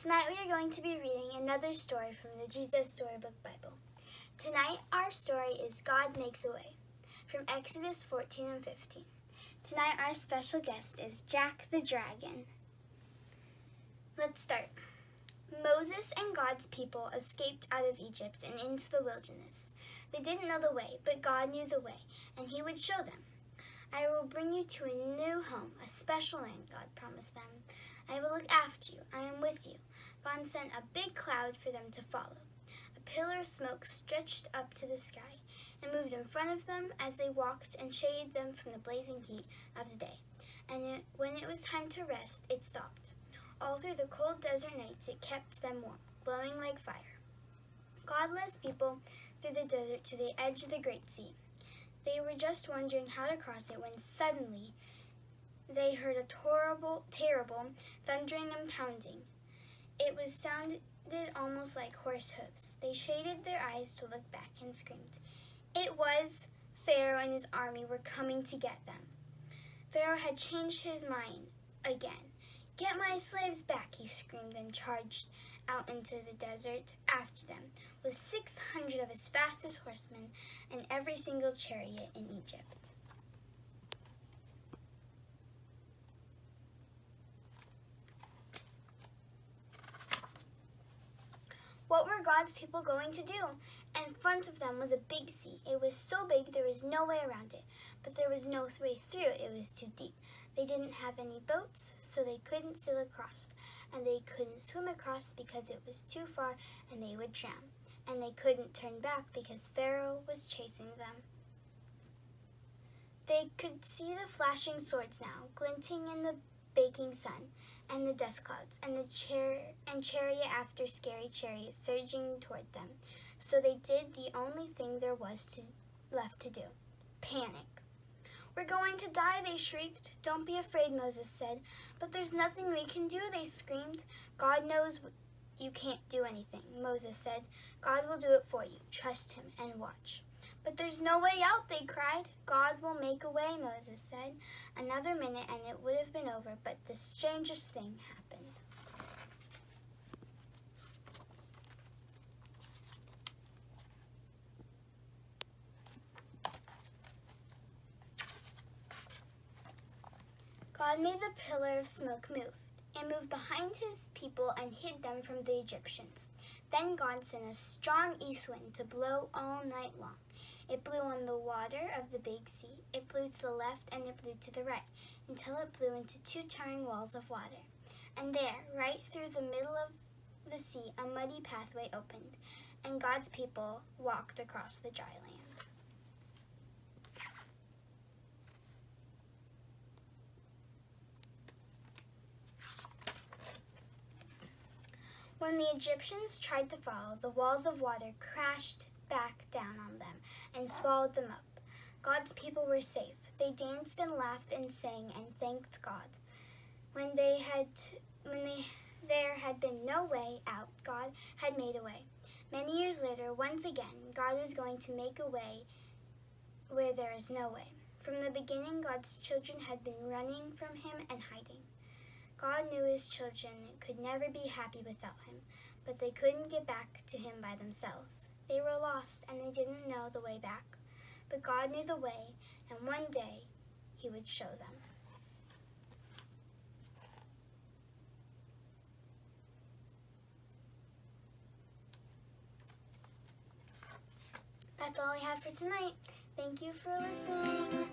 Tonight we are going to be reading another story from the Jesus Storybook Bible. Tonight our story is God Makes a Way, from Exodus 14 and 15. Tonight our special guest is Jack the Dragon. Let's start. Moses and God's people escaped out of Egypt and into the wilderness. They didn't know the way, but God knew the way, and He would show them. I will bring you to a new home, a special land, God promised them. I will look after you. I am with you. God sent a big cloud for them to follow. A pillar of smoke stretched up to the sky and moved in front of them as they walked and shaded them from the blazing heat of the day. And when it was time to rest, it stopped. All through the cold desert nights, it kept them warm, glowing like fire. God led His people through the desert to the edge of the Great Sea. They were just wondering how to cross it when suddenly they heard a terrible thundering and pounding. It sounded almost like horse hooves. They shaded their eyes to look back and screamed. It was Pharaoh and his army were coming to get them. Pharaoh had changed his mind again. "Get my slaves back," he screamed and charged out into the desert after them with 600 of his fastest horsemen and every single chariot in Egypt. What were God's people going to do? In front of them was a big sea. It was so big there was no way around it, but there was no way through it. It was too deep. They didn't have any boats, so they couldn't sail across, and they couldn't swim across because it was too far and they would drown, and they couldn't turn back because Pharaoh was chasing them. They could see the flashing swords now, glinting in the baking sun, and the dust clouds, and chariot after scary chariot surging toward them. So they did the only thing there was left to do: panic. "We're going to die," they shrieked. "Don't be afraid," Moses said. "But there's nothing we can do," they screamed. "God knows you can't do anything," Moses said. "God will do it for you. Trust Him and watch." "But there's no way out," they cried. "God will make a way," Moses said. Another minute and it would have been over, but the strangest thing happened. God made the pillar of smoke move. It moved behind His people and hid them from the Egyptians. Then God sent a strong east wind to blow all night long. It blew on the water of the big sea. It blew to the left and it blew to the right, until it blew into two towering walls of water. And there, right through the middle of the sea, a muddy pathway opened, and God's people walked across the dry land. When the Egyptians tried to follow, the walls of water crashed back down on them and swallowed them up. God's people were safe. They danced and laughed and sang and thanked God. When there had been no way out, God had made a way. Many years later, once again, God was going to make a way where there is no way. From the beginning, God's children had been running from Him and hiding. God knew His children could never be happy without Him, but they couldn't get back to Him by themselves. They were lost and they didn't know the way back. But God knew the way, and one day He would show them. That's all I have for tonight. Thank you for listening.